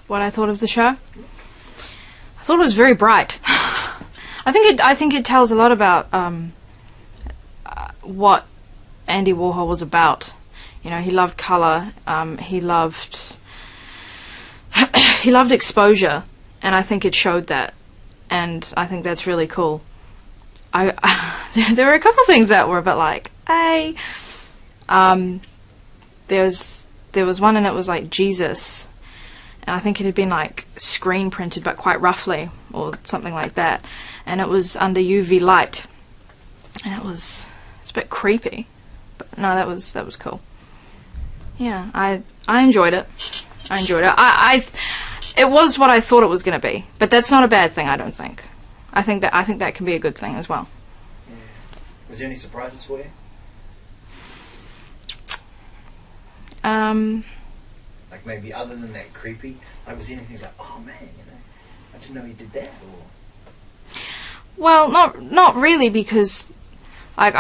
what I thought of the show. I thought it was very bright. I think it tells a lot about what Andy Warhol was about. You know, he loved colour. He loved exposure, and I think it showed that. And I think that's really cool. There were a couple of things that were a bit like, hey. There was one, and it was like Jesus, and I think it had been like screen printed but quite roughly or something like that, and it was under UV light, and it's a bit creepy, but no, that was cool. Yeah, I enjoyed it. It was what I thought it was going to be, but that's not a bad thing. I don't think. I think that can be a good thing as well. Yeah. Was there any surprises for you? Like maybe other than that creepy, like was there anything like, oh man, you know, I didn't know he did that, or? Well, not really, because like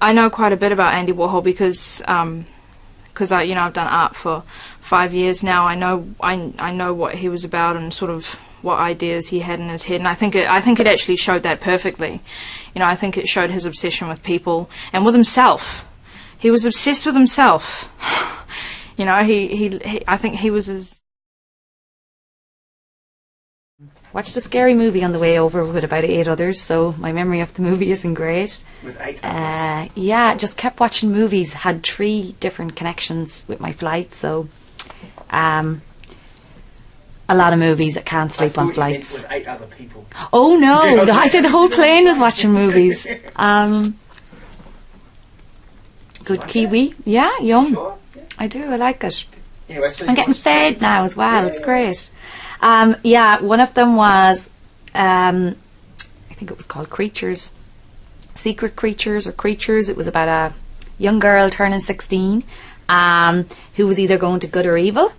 I know quite a bit about Andy Warhol because I've done art for 5 years now. I know what he was about and sort of what ideas he had in his head, and I think it actually showed that perfectly. You know, I think it showed his obsession with people and with himself. He was obsessed with himself. You know, I think he was as... Watched a scary movie on the way over with about 8 others, so my memory of the movie isn't great. With 8 others? Yeah, just kept watching movies. Had 3 different connections with my flight, so... a lot of movies that can't sleep on flights. With 8 other people. Oh no! I said the whole plane was watching movies. Good Kiwi. Yeah, yum. Sure? Yeah. I do, I like it. Anyway, so I'm getting fed now as well, it's great. Yeah, one of them was, I think it was called Creatures. Secret Creatures or Creatures. It was about a young girl turning 16 who was either going to good or evil,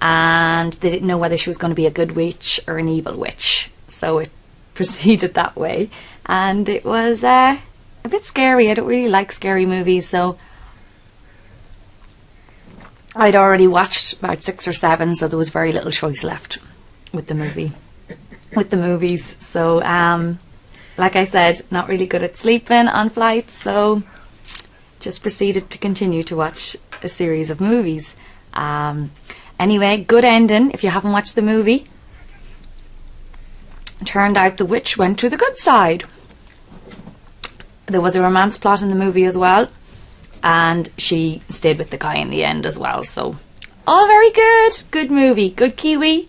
and they didn't know whether she was going to be a good witch or an evil witch. So it proceeded that way. And it was a bit scary. I don't really like scary movies, so... I'd already watched about 6 or 7, so there was very little choice left with the movies. So, like I said, not really good at sleeping on flights, so just proceeded to continue to watch a series of movies. Anyway, good ending. If you haven't watched the movie, turned out the witch went to the good side. There was a romance plot in the movie as well, and she stayed with the guy in the end as well. So, all very good. Good movie. Good Kiwi.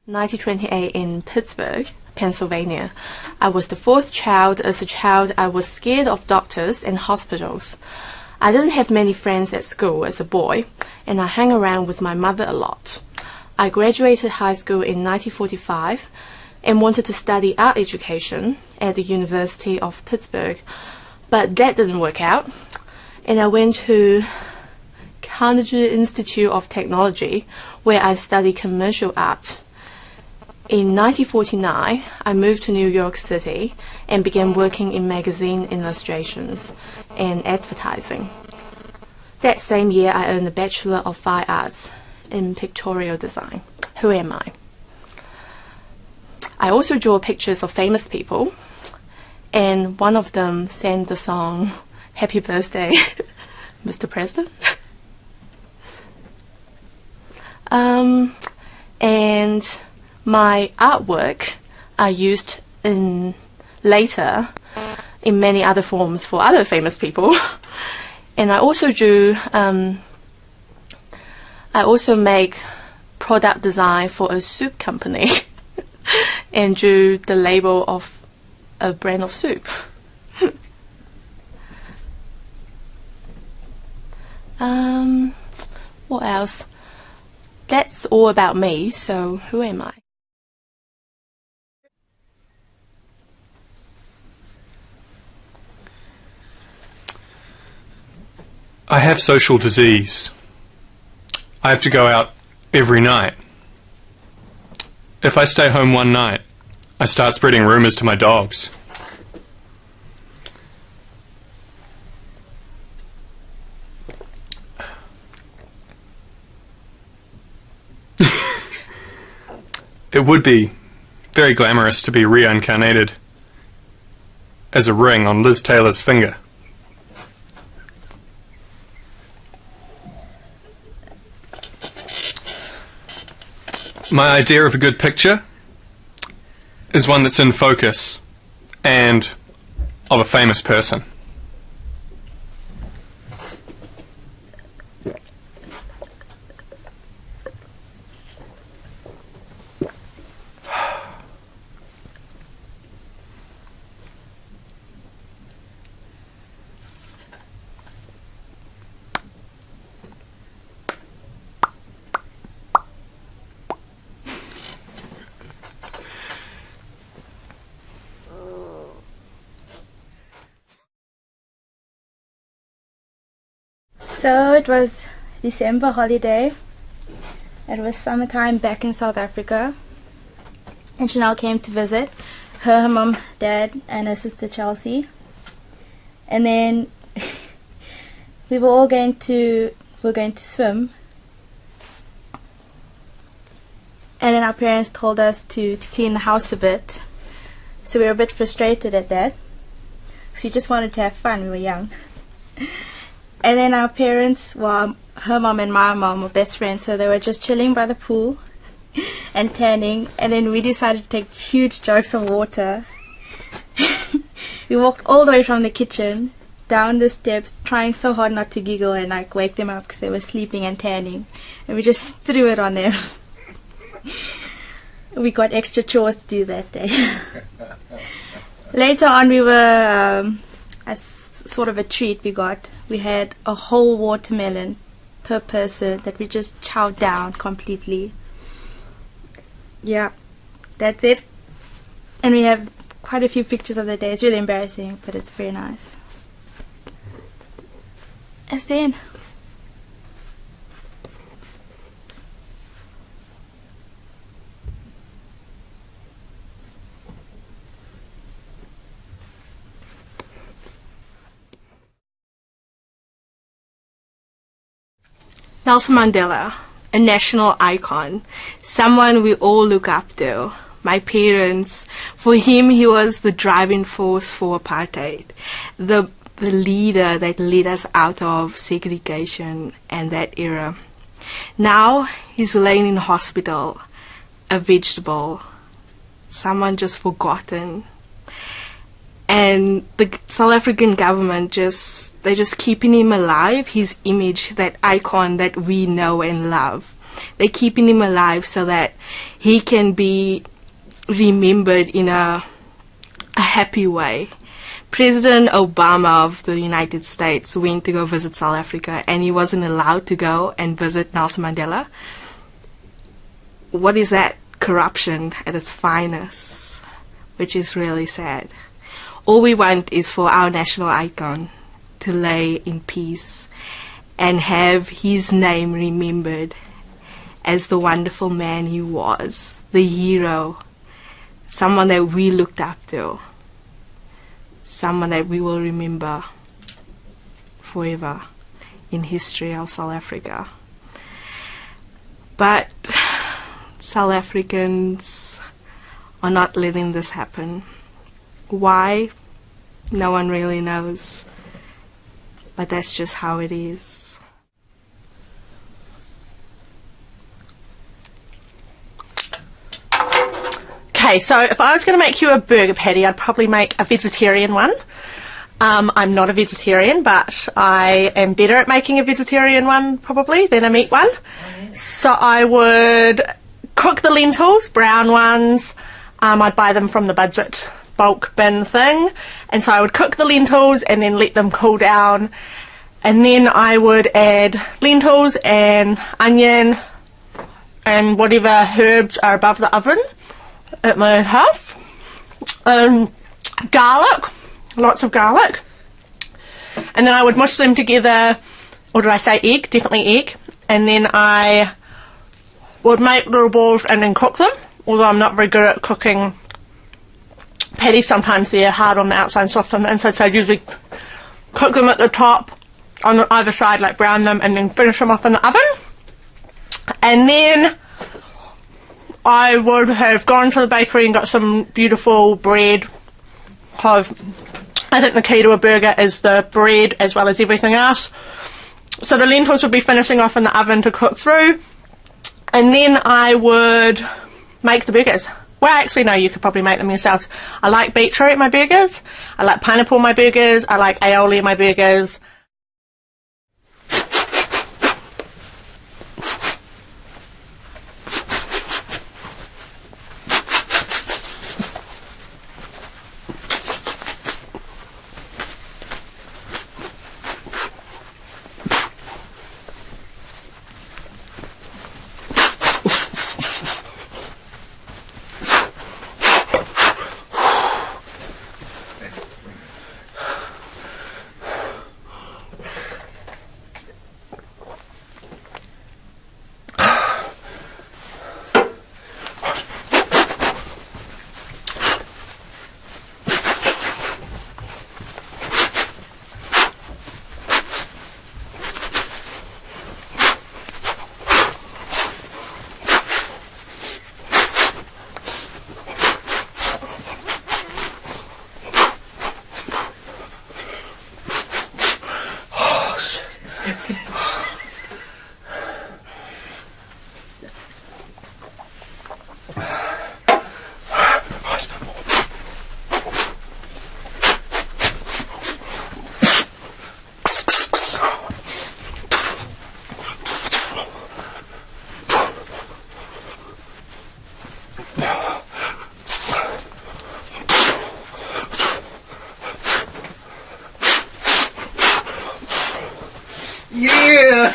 1928 in Pittsburgh, Pennsylvania. I was the 4th child. As a child, I was scared of doctors and hospitals. I didn't have many friends at school as a boy, and I hung around with my mother a lot. I graduated high school in 1945 and wanted to study art education at the University of Pittsburgh, but that didn't work out, and I went to Carnegie Institute of Technology, where I studied commercial art. In 1949, I moved to New York City and began working in magazine illustrations and advertising. That same year, I earned a Bachelor of Fine Arts in Pictorial Design. Who am I? I also draw pictures of famous people, and one of them sang the song Happy Birthday, Mr. President. And my artwork are used later in many other forms for other famous people. And I also make product design for a soup company and drew the label of a brand of soup. What else? That's all about me, so who am I? I have social disease. I have to go out every night. If I stay home one night, I start spreading rumours to my dogs. It would be very glamorous to be reincarnated as a ring on Liz Taylor's finger. My idea of a good picture is one that's in focus and of a famous person. So it was December holiday. It was summertime back in South Africa, and Chanel came to visit her mom, dad, and her sister Chelsea. And then we were going to swim. And then our parents told us to clean the house a bit. So we were a bit frustrated at that, because we just wanted to have fun. We were young. And then our parents, well, her mom and my mom were best friends, so they were just chilling by the pool and tanning. And then we decided to take huge jugs of water. We walked all the way from the kitchen down the steps, trying so hard not to giggle and like wake them up because they were sleeping and tanning. And we just threw it on them. We got extra chores to do that day. Later on, we were sort of a treat we had a whole watermelon per person that we just chowed down completely. Yeah, that's it. And we have quite a few pictures of the day. It's really embarrassing, but it's very nice. And then Nelson Mandela, a national icon, someone we all look up to. My parents, for him he was the driving force for apartheid, the leader that led us out of segregation and that era. Now he's laying in hospital, a vegetable, someone just forgotten. And the South African government they're just keeping him alive, his image, that icon that we know and love. They're keeping him alive so that he can be remembered in a happy way. President Obama of the United States went to go visit South Africa and he wasn't allowed to go and visit Nelson Mandela. What is that? Corruption at its finest, which is really sad. All we want is for our national icon to lay in peace and have his name remembered as the wonderful man he was, the hero, someone that we looked up to, someone that we will remember forever in history of South Africa. But South Africans are not letting this happen. Why? No one really knows. But that's just how it is. Okay, so if I was going to make you a burger patty, I'd probably make a vegetarian one. I'm not a vegetarian, but I am better at making a vegetarian one probably than a meat one. So I would cook the lentils, brown ones. I'd buy them from the budget bulk bin thing, and so I would cook the lentils and then let them cool down, and then I would add lentils and onion and whatever herbs are above the oven at my house, garlic, lots of garlic, and then I would mush them together, or did I say egg? Definitely egg. And then I would make little balls and then cook them, although I'm not very good at cooking patties. Sometimes they're hard on the outside and soft on the inside, so I'd usually cook them at the top, on either side, like brown them, and then finish them off in the oven. And then I would have gone to the bakery and got some beautiful bread. I think the key to a burger is the bread as well as everything else. So the lentils would be finishing off in the oven to cook through, and then I would make the burgers. Well, actually, no, you could probably make them yourselves. I like beetroot in my burgers. I like pineapple in my burgers. I like aioli in my burgers. Yeah!